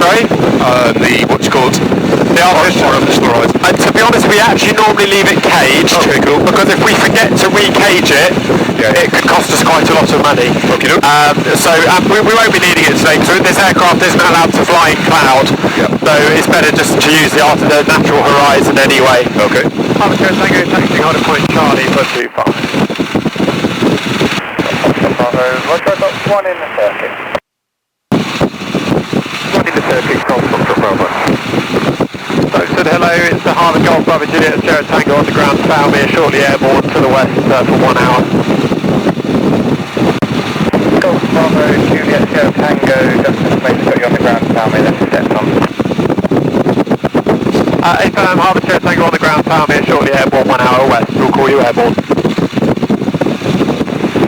sorry? The artificial horizon. And to be honest, we actually normally leave it caged. Okay, cool. Because if we forget to re-cage it, it could cost us quite a lot of money. Okay, we won't be needing it today, because this aircraft isn't allowed to fly in cloud. So it's better just to use the natural horizon anyway. Okay. Arbitrary Tango, taxi hold at point Charlie for 25. Roger, I've got one in the circuit. One in the circuit, Golf Foxtrot Bravo. Stockton, hello, it's the Harvard Golf Bravo Juliet Sierra Tango on the ground, Fowlmere, shortly airborne to the west for 1 hour. Golf Bravo Juliet Sierra Tango, Justin Smith's got you on the ground, Fowlmere, left set on. Affirm, Harvard Sierra Tango on the ground, Fowlmere, shortly airborne 1 hour west, we'll call you airborne.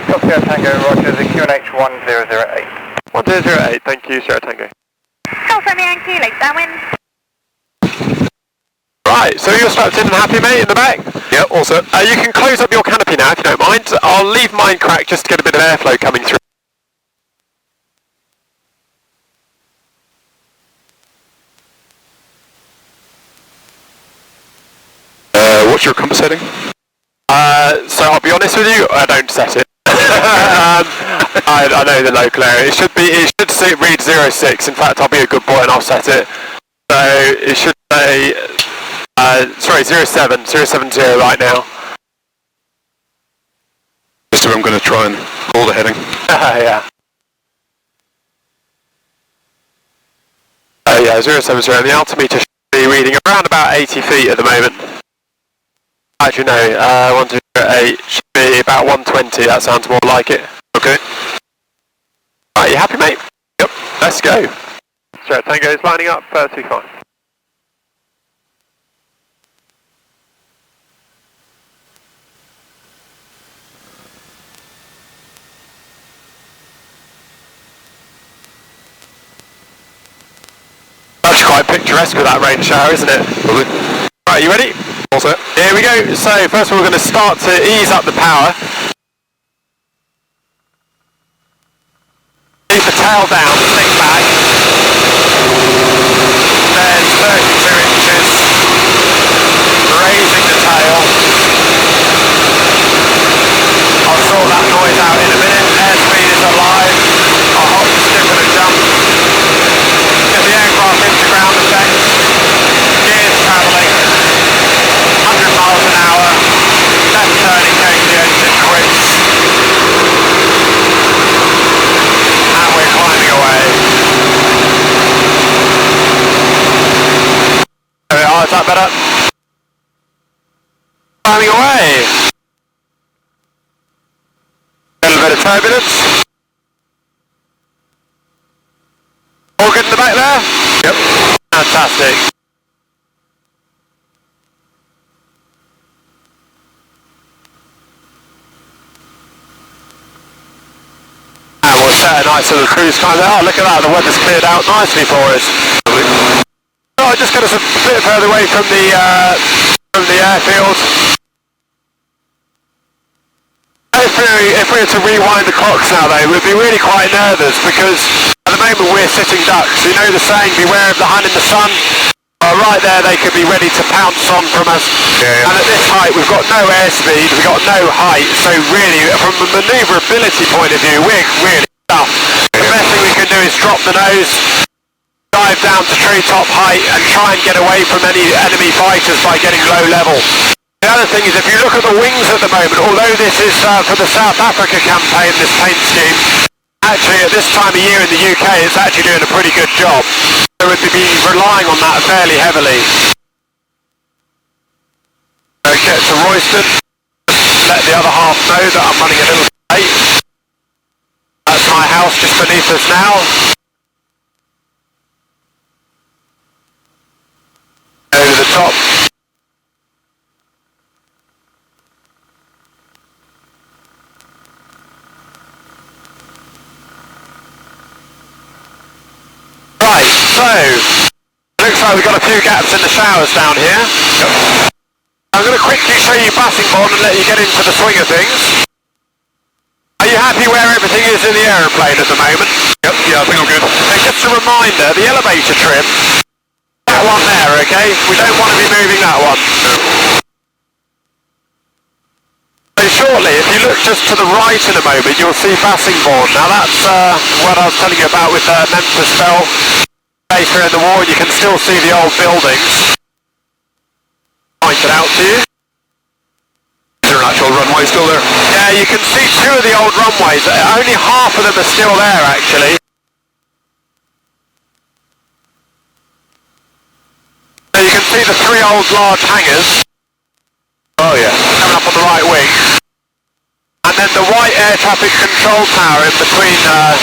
Golf Sierra Tango, roger, the QNH 1008. 1008, thank you, Sierra Tango. Golf Romeo Yankee, late downwind. Right, so you're strapped in and happy, mate, in the back? Yeah, all set. You can close up your canopy now if you don't mind. I'll leave mine cracked just to get a bit of airflow coming through. What's your compass heading? So I'll be honest with you, I don't set it. I know the local area. It should read 06. In fact, I'll be a good boy and I'll set it. So it should say, sorry, 070 right now. So I'm going to try and call the heading. Yeah. Yeah, 070, and the altimeter should be reading around about 80 feet at the moment. Actually no, 108 should be about 120, that sounds more like it. Okay. Right, you happy, mate? Yep. Let's go. Sierra Tango is lining up, 25. That's quite picturesque with that rain shower, isn't it? Lovely. Right, you ready? All set. Here we go. So first of all, we're going to start to ease up the power. Keep the tail down, stick back. There's 32 inches. Raising the tail. I'll sort that noise out in a minute. Airspeed is alive. I'll hop, skip and a jump. Get the aircraft into ground effect. Gears travelling. 100 miles an hour. Left turn in case the engine quits. And we're climbing away. There we are, is that better? Climbing away. A little bit of turbulence. All good in the back there? Yep. Fantastic. And we'll set a nice little cruise climb there. Oh, look at that, the weather's cleared out nicely for us. Oh, just get us a bit further away from the airfield. If we were to rewind the clocks now though, we'd be really quite nervous because at the moment we're sitting ducks. You know the saying, beware of the hun in the sun? Right there they could be ready to pounce on from us. Yeah. And at this height we've got no airspeed, we've got no height, so really from a manoeuvrability point of view we're really stuffed. The best thing we can do is drop the nose, dive down to treetop height and try and get away from any enemy fighters by getting low level. The other thing is if you look at the wings at the moment, although this is for the South Africa campaign, this paint scheme, actually at this time of year in the UK it's actually doing a pretty good job. So we'd be relying on that fairly heavily. Get to Royston, let the other half know that I'm running a little bit late. That's my house just beneath us now. Over the top. Right, so, looks like we've got a few gaps in the showers down here. Yep. I'm going to quickly show you Bassingbourn and let you get into the swing of things. Are you happy where everything is in the aeroplane at the moment? Yep, Yeah, I think I'm good. So just a reminder, the elevator trim, that one there, okay? We don't want to be moving that one. So shortly, if you look just to the right in a moment, you'll see Bassingbourn. Now that's what I was telling you about with Memphis fell later in the war. You can still see the old buildings pointed out to you. Is there an actual runway still there? Yeah, you can see two of the old runways. Only half of them are still there, actually. So you can see the three old large hangars. Oh yeah. Coming up on the right wing. And then the white air traffic control tower in between the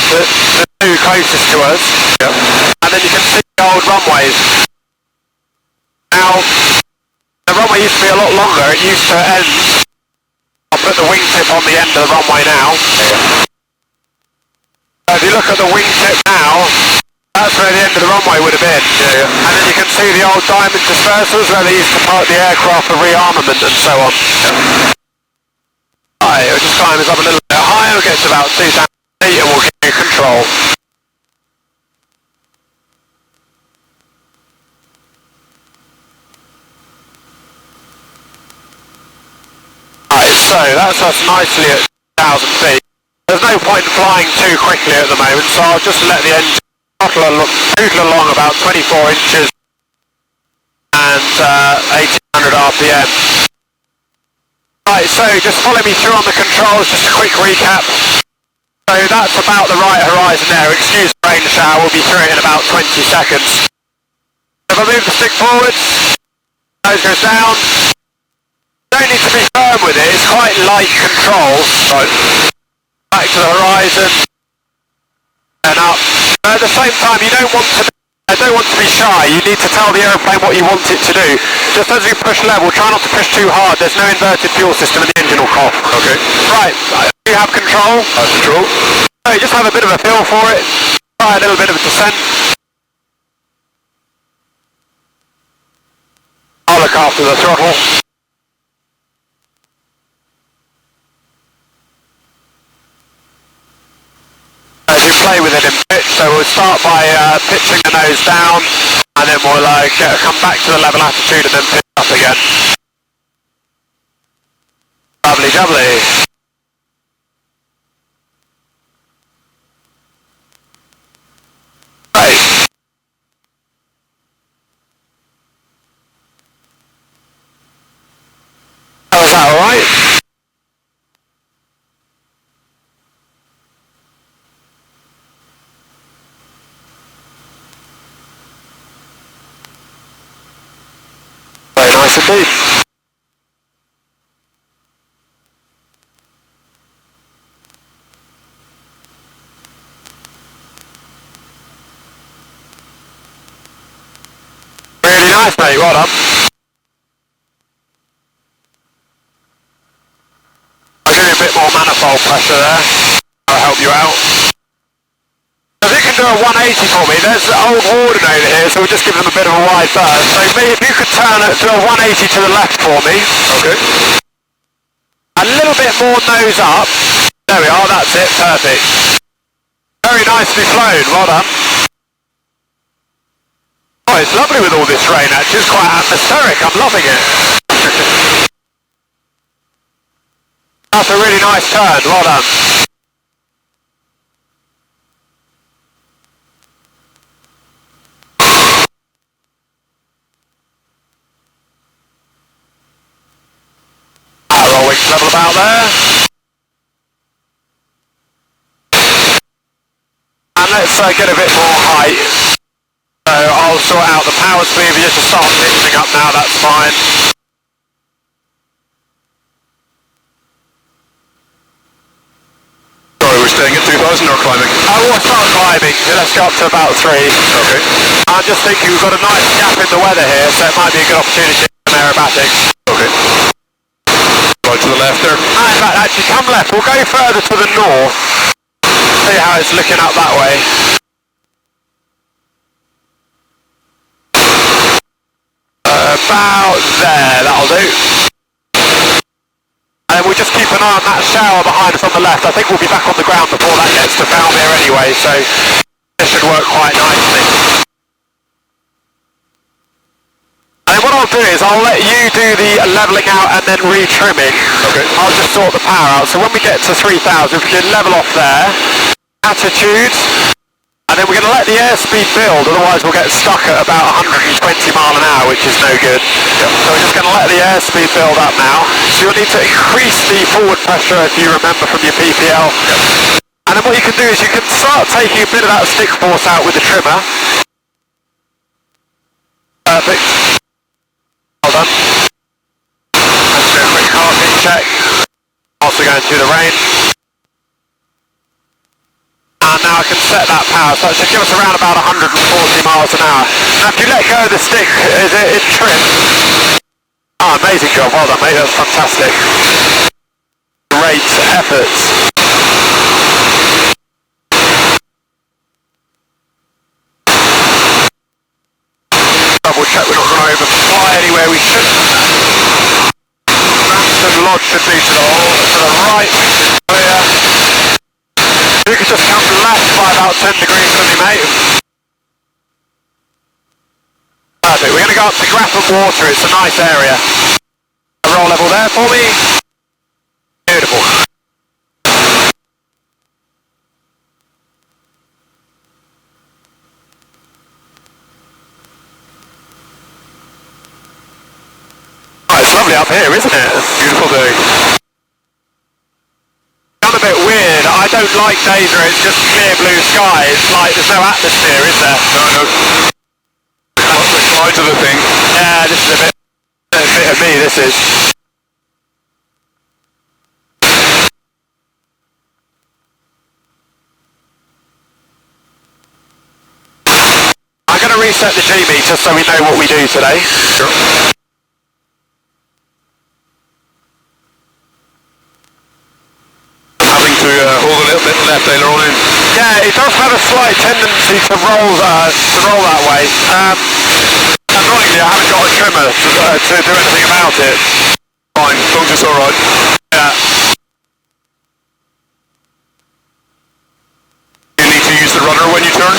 two closest to us. Yep. And then you can see the old runways. Now, the runway used to be a lot longer. It used to end. I'll put the wingtip on the end of the runway now. So if you look at the wingtip now, that's where the end of the runway would have been. Yeah, yeah. And then you can see the old diamond dispersals where they used to park the aircraft for rearmament and so on. Yep. Right, we'll just climb us up a little bit higher, we'll get to about 2,000 feet and we'll give you control. Right, so that's us nicely at 1,000 feet. There's no point in flying too quickly at the moment, so I'll just let the engine throttle along about 24 inches and 1800 RPM. Right, so just follow me through on the controls, just a quick recap. So that's about the right horizon there. Excuse the rain shower, we'll be through it in about 20 seconds. If I move the stick forwards, nose goes down. Don't need to be firm with it, it's quite light controls. Right. Back to the horizon. And up. But at the same time, you don't want to be shy. You need to tell the aeroplane what you want it to do. Just as you push level, try not to push too hard. There's no inverted fuel system and the engine will cough. Okay. Right, you have control. Control. So you just have a bit of a feel for it. Try a little bit of a descent. I'll look after the throttle. As you play with it in pitch, so we'll start by pitching the nose down, and then we'll come back to the level attitude and then pitch up again. Lovely jubbly. Right. Was that alright? Very nice indeed. Really nice, mate, well done. I'll give you a bit more manifold pressure there. I'll help you out. If you can do a 180 for me, there's the old warden over here, so we'll just give them a bit of a wide berth. So if you could turn it to a 180 to the left for me. Okay. A little bit more nose up. There we are, that's it, perfect. Very nicely flown, well done. Oh, it's lovely with all this rain actually, it's quite atmospheric, I'm loving it. That's a really nice turn, well done. Roll wings level about there. And let's get a bit more height. So I'll sort out the power sleeve, you just start pitching up now, that's fine. Sorry, we're staying at 2,000 or climbing? We'll start climbing, let's go up to about 3. Okay. I'm just thinking we've got a nice gap in the weather here, so it might be a good opportunity for some aerobatics. Okay. Right to the left there. And in fact, actually come left, we'll go further to the north. See how it's looking up that way. About there, that'll do. And we'll just keep an eye on that shower behind us on the left. I think we'll be back on the ground before that gets to Fowlmere anyway, so This should work quite nicely. And then what I'll do is I'll let you do the levelling out and then re-trimming. Okay. I'll just sort the power out. So when we get to 3,000, if we can level off there, attitude, and then we're going to let the airspeed build, otherwise we'll get stuck at about 120 mile an hour, which is no good. Yep. So we're just going to let the airspeed build up now. So you'll need to increase the forward pressure, if you remember from your PPL. Yep. And then what you can do is you can start taking a bit of that stick force out with the trimmer. Perfect. Well done. Let's do a quick carving check. Also going through the rain. And now I can set that power, so that should give us around about 140 miles an hour. Now if you let go of the stick, is it in trim? Oh, amazing job, well done mate, that's fantastic. Great efforts. Double check we're not going to overfly anywhere we shouldn't. Ramsden Lodge should be to the right, which is clear. You could just come left by about 10 degrees from me, mate. Perfect, we're going to go up to Grafham Water, it's a nice area. A roll level there for me. Beautiful. Oh, it's lovely up here, isn't it? Beautiful day. A bit weird. I don't like days where it's just clear blue sky. It's like there's no atmosphere, is there? No. What's the size of the thing? Yeah, this is a bit of me, this is. I'm going to reset the G-meter so we know what we do today. Sure. To hold a little bit left aileron in. Yeah, it does have a slight tendency to roll that way. Annoyingly, I haven't got a trimmer to do anything about it. Fine, as long as it's alright. Yeah. You need to use the rudder when you turn?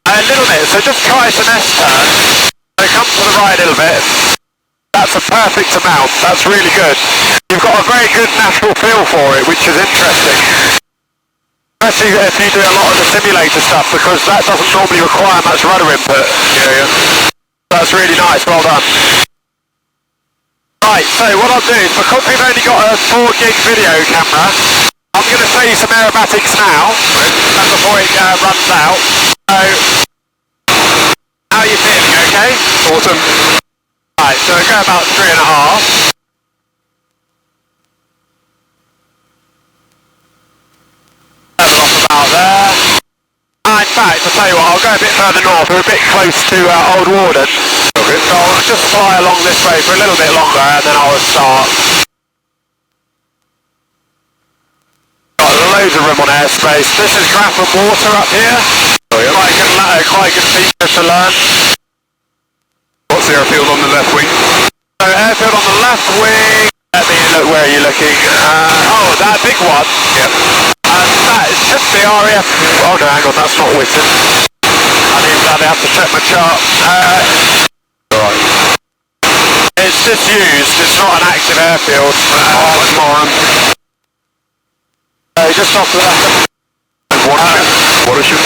A little bit, so just try it an S-turn. So come to the right a little bit. That's a perfect amount, that's really good. You've got a very good natural feel for it, which is interesting. Especially if you do a lot of the simulator stuff, because that doesn't normally require much rudder input. Yeah. That's really nice, well done. Right, so what I'll do is, because we've only got a 4 gig video camera, I'm going to show you some aerobatics now, and before it runs out. So, how are you feeling, okay? Awesome. Right, so we'll go about 3.5. Level off about there. In fact, I'll tell you what, I'll go a bit further north, we're a bit close to Old Warden. Okay. So I'll just fly along this way for a little bit longer and then I'll start. Got loads of room on airspace. This is Grafham Water up here. Oh yeah. Quite a good feature to learn. What's the airfield on the left wing? So airfield on the left wing. Let me look, where are you looking? Oh, that big one. Yep. That should be RAF. Oh no, hang on, that's not Witten. I have to check my chart. Alright. It's disused, it's not an active airfield. Just off the left. Watership?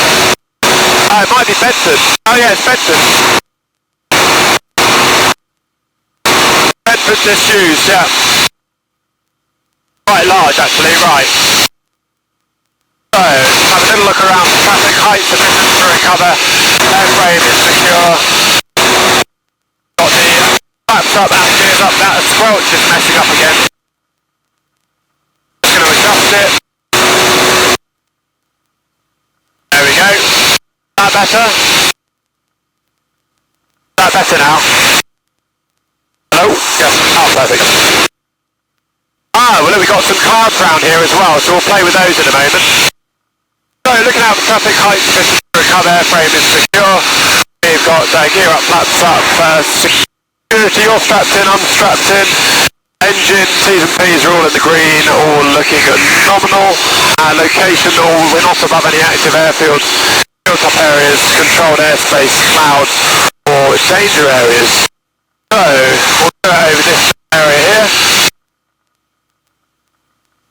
It might be Bedford. Oh yeah, it's Bedford. Bedford disused, yeah. Quite large actually, right. So, have a little look around. Traffic height sufficient to recover. Airframe is secure. Got the flaps up, afters up. That squelch is messing up again. Just going to adjust it. There we go. Is that better? Is that better now? Hello? Yes. Oh, perfect. Well, we've got some clouds around here as well, so we'll play with those in a moment. So, looking out for traffic height sufficient to recover, airframe is secure. We've got gear up, flaps up, security, all strapped in, unstrapped in. Engine, T's and P's are all in the green, all looking at nominal. Location, we're not above any active airfields. hilltop areas, controlled airspace, clouds, or danger areas. So, we'll do it over this area here.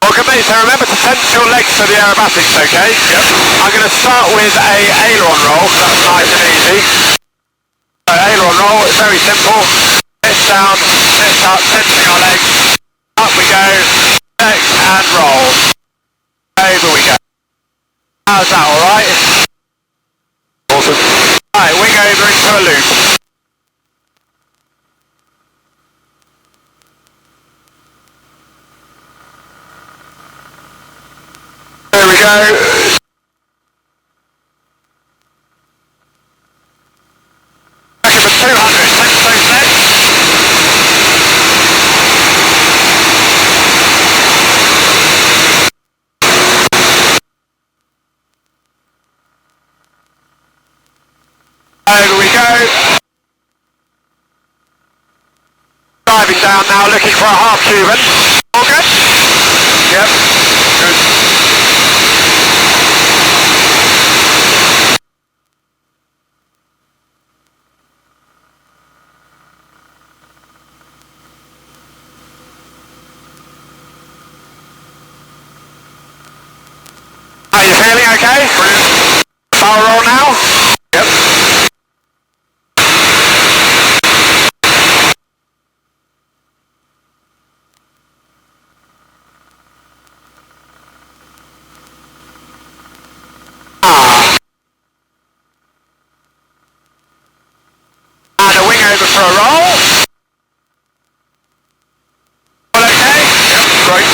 Welcome mate, so remember to tense your legs for the aerobatics, okay? Yep. I'm going to start with a aileron roll, so that's nice and easy. So aileron roll, it's very simple. Lift down, lift up, tensing our legs. Up we go, neck and roll. Over we go. How's that, alright? Awesome. Right, wing over into a loop. There we go. Back up to 200, tense those legs. Over we go. Diving down now, looking for a half Cuban. All good? Yep. Good. Are you feeling okay? Brilliant. Power roll now? Yep. And a wing over for a roll. All okay? Yep, great.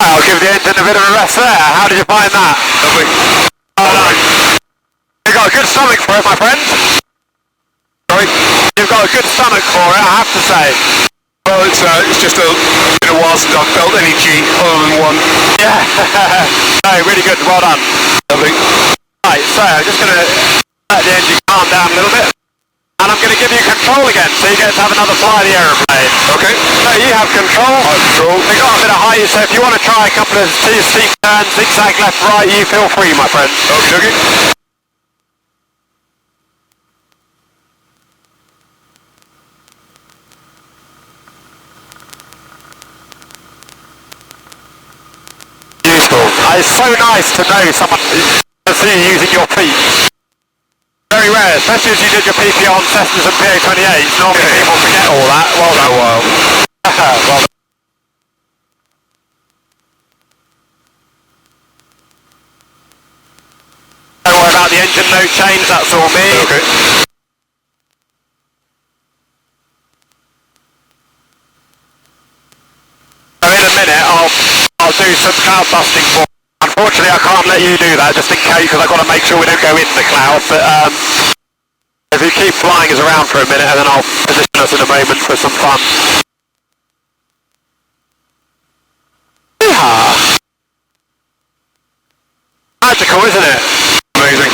I'll give the engine a bit of a rest there. How did you find that? Lovely. Oh, no. You've got a good stomach for it, my friend. Sorry? You've got a good stomach for it, I have to say. Well, it's just been a while since I've felt any G other than one. Yeah. No, really good. Well done. Lovely. Right, so I'm just going to let the engine calm down a little bit. And I'm going to give you control again, so you get to have another fly of the aeroplane. Okay. So you have control. I have control. We've got a bit of height, so if you want to try a couple of steep turns, zigzag left, right, you feel free, my friend. Okay, okay. Useful. It's so nice to know someone to see you using your feet. Very rare, especially as you did your PP on Cessnas and PA-28s. Normally people forget all that. Well done. Well. Well done. Don't worry about the engine note change, that's all me. Okay. So in a minute I'll do some cloud busting for you. Unfortunately I can't let you do that just in case, because I've got to make sure we don't go into the clouds, but if you keep flying us around for a minute and then I'll position us in a moment for some fun. Yeehaw! Magical, isn't it? Amazing.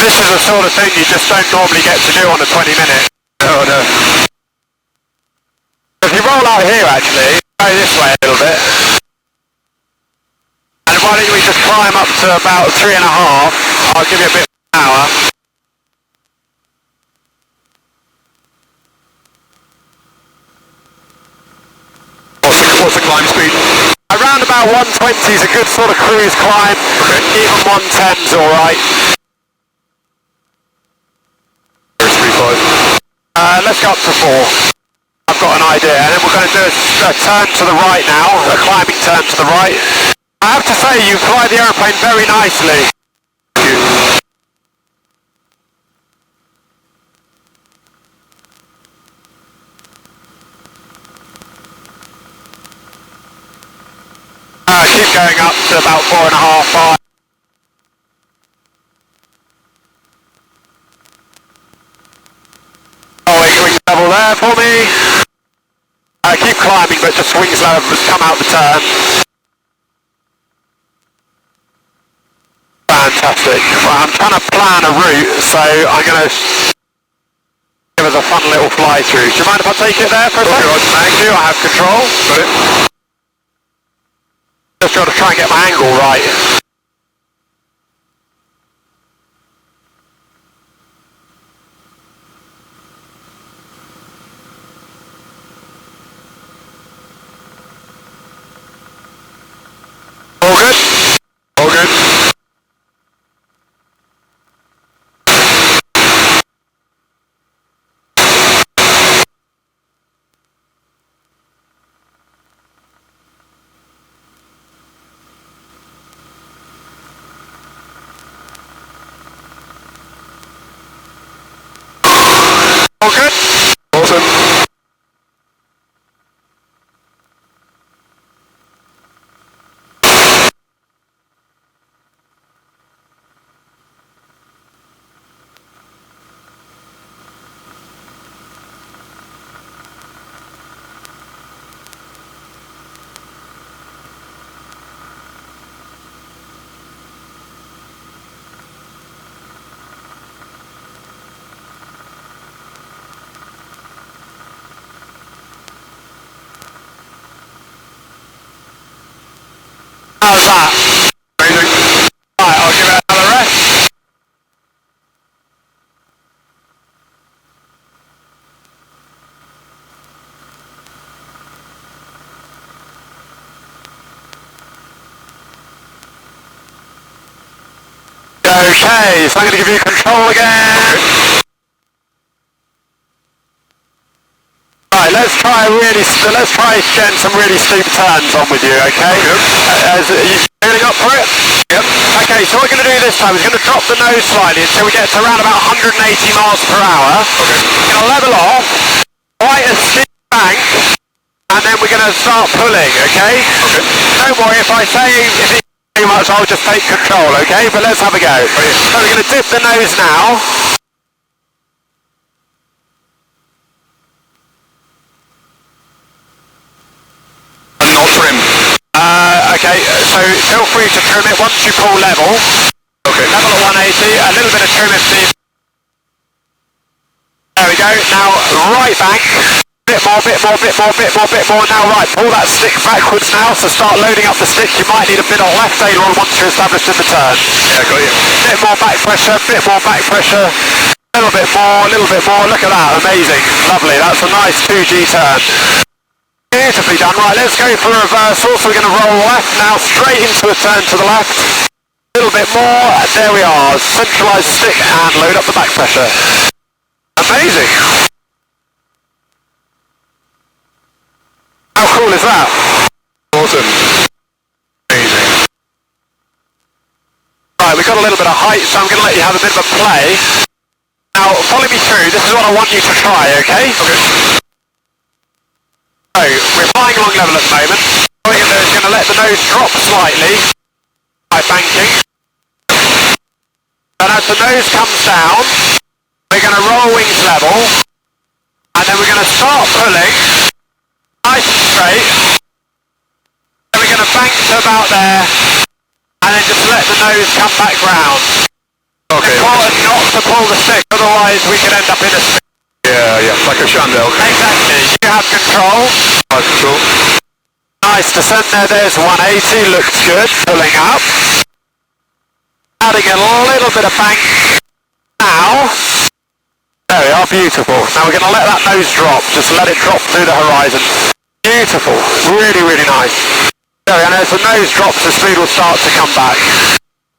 This is the sort of thing you just don't normally get to do on a 20-minute. Oh no. If you roll out here actually, go this way a little bit. And why don't we just climb up to about 3.5, I'll give you a bit of power. What's the climb speed? Around about 120 is a good sort of cruise climb. Okay. Even 110's alright. There's 3.5. Let's go up to 4. I've got an idea. And then we're going to do a turn to the right now, a climbing turn to the right. I have to say, you fly the aeroplane very nicely. Thank you. Keep going up to about 4.5, 5. Oh, wing level there for me. Keep climbing, but just wings level, just come out the turn. Fantastic. Well, I'm trying to plan a route, so I'm going to give us a fun little fly through. Do you mind if I take it there for a second? Thank you, I have control. Got it. Just got to try and get my angle right. All good? All good. All good? Awesome. How's that? Amazing. Right, I'll give it another rest. Okay, so I'm going to give you control again. Right, let's try getting some really steep turns on with you, okay? Are you feeling up for it? Yep. Okay, so what we're going to do this time is going to drop the nose slightly until we get to around about 180 miles per hour. Okay. We're going to level off, quite a steep bank, and then we're going to start pulling, okay? Okay. Don't worry, if it's too much, I'll just take control, okay? But let's have a go. So we're going to dip the nose now. And not trim. Okay, so feel free to trim it once you pull level. Okay. Level at 180, a little bit of trim if needed. There we go, now right bank. Bit more. Now right, pull that stick backwards now, so start loading up the stick. You might need a bit of left aileron once you're established in the turn. Yeah, got you. Bit more back pressure. A little bit more, look at that, amazing. Lovely, that's a nice 2G turn. Beautifully done. Right, let's go for reversal. So we're going to roll left now, straight into a turn to the left. A little bit more. There we are. Centralise the stick and load up the back pressure. Amazing. How cool is that? Awesome. Amazing. Right, we've got a little bit of height, so I'm going to let you have a bit of a play. Now, follow me through. This is what I want you to try, okay? Okay. So, we're flying along level at the moment. What we're going to do is going to let the nose drop slightly by banking. And as the nose comes down, we're going to roll wings level. And then we're going to start pulling, nice and straight. Then we're going to bank to about there. And then just let the nose come back round. Okay. Important not to pull the stick, otherwise we could end up in a stick. Yeah, like a chandelle. Exactly, you have control. Nice control. Nice descent there, there's 180, looks good, pulling up. Adding a little bit of bank now. There we are, beautiful. Now we're going to let that nose drop, just let it drop through the horizon. Beautiful, really nice. There we are, and as the nose drops, the speed will start to come back.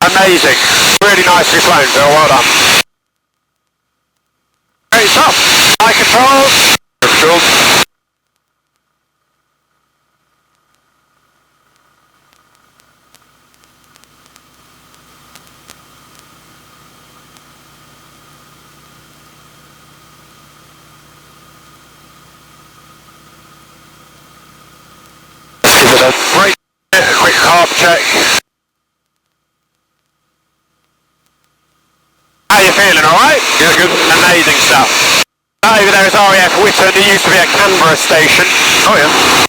Amazing, really nicely flown, Phil, well done. Great stuff. High controls. Controls. How you feeling, alright? Yeah, good. Amazing stuff. That over there is RAF Whitton. It used to be a Canberra station. Oh yeah.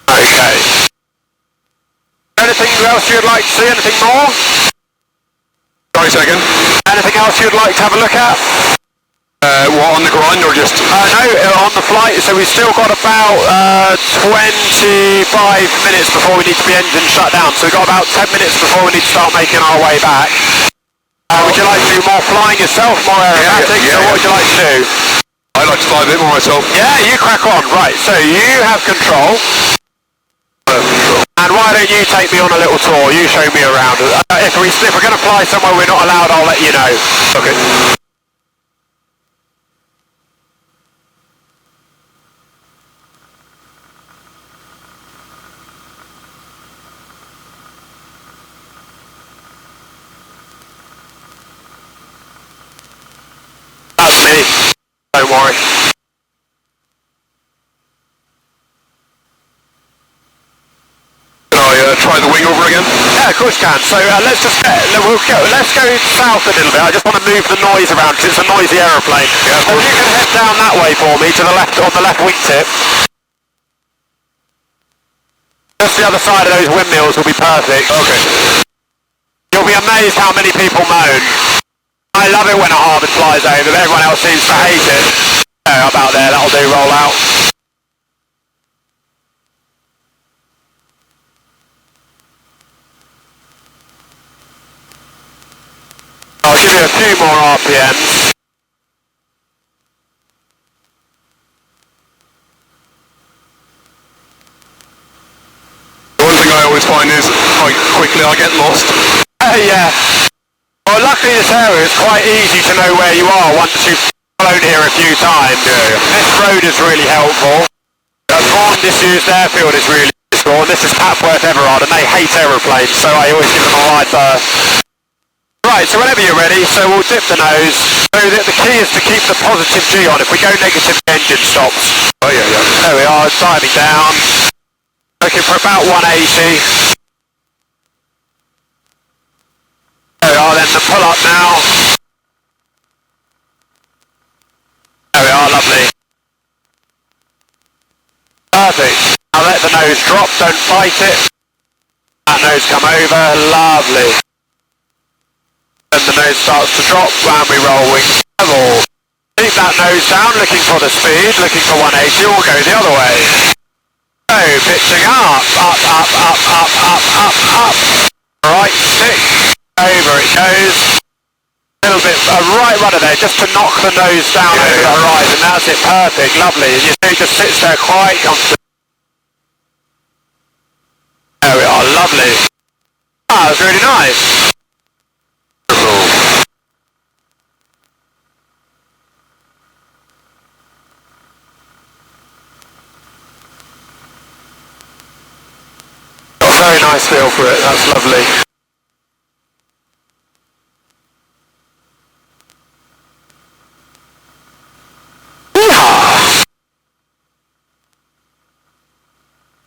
Okay. Anything else you'd like to see? Anything more? Sorry, second. Anything else you'd like to have a look at? What, on the ground or just... No, on the flight, so we've still got about 25 minutes before we need to be engine shut down. So we've got about 10 minutes before we need to start making our way back. Would you like to do more flying yourself, more aerobatics, or what would you like to do? I'd like to fly a bit more myself. Yeah, you crack on. Right, so you have control. And why don't you take me on a little tour? You show me around. If we're going to fly somewhere we're not allowed, I'll let you know. Okay. That's me. Don't worry. Can I try the wing over again? Yeah, of course you can. So let's go south a little bit. I just want to move the noise around because it's a noisy aeroplane. Yeah, so you can head down that way for me to the left, on the left wingtip. Just the other side of those windmills will be perfect. Okay. You'll be amazed how many people moan. I love it when a Harvard flies over, but everyone else seems to hate it. Oh, about there, that'll do, roll out. I'll give you a few more RPMs. The one thing I always find is how quickly I get lost. Yeah. Well, luckily this area is quite easy to know where you are once you've flown here a few times. Yeah. This road is really helpful. Vaughan disused Airfield is really useful, and this is Papworth Everard, and they hate aeroplanes, so I always give them a wide berth. Right, so whenever you're ready, so we'll dip the nose. So the key is to keep the positive G on. If we go negative, the engine stops. Oh yeah, yeah. There we are, diving down. Looking for about 180. There we are, then the pull up now. There we are, lovely. Perfect. Now let the nose drop, don't fight it. That nose come over, lovely. Then the nose starts to drop, and we roll wings level. Keep that nose down, looking for the speed, looking for 180, we'll go the other way. So, pitching up, up, up, up, up, up, up, up. Right stick, over it goes. A little bit, a right rudder there, just to knock the nose down over the horizon. That's it, perfect, lovely. And you see it just sits there quite comfortably. There we are, lovely. Ah, that's really nice. Got a very nice feel for it, that's lovely.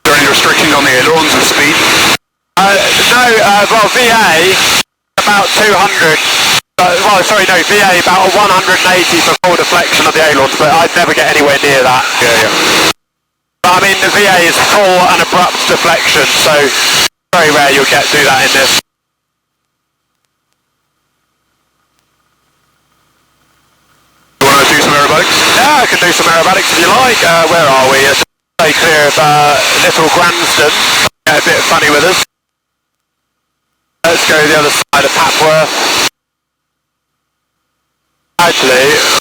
Is there any restrictions on the ailerons and speed? No, well, VA, about 200. VA about 180 for full deflection of the ailerons, but I'd never get anywhere near that. Yeah, yeah. But I mean, the VA is full and abrupt deflection, so very rare you'll do that in this. You want to do some aerobatics? Yeah, I can do some aerobatics if you like. Where are we? Stay clear of Little Granston. Get a bit funny with us. Let's go the other side of Papworth. Actually,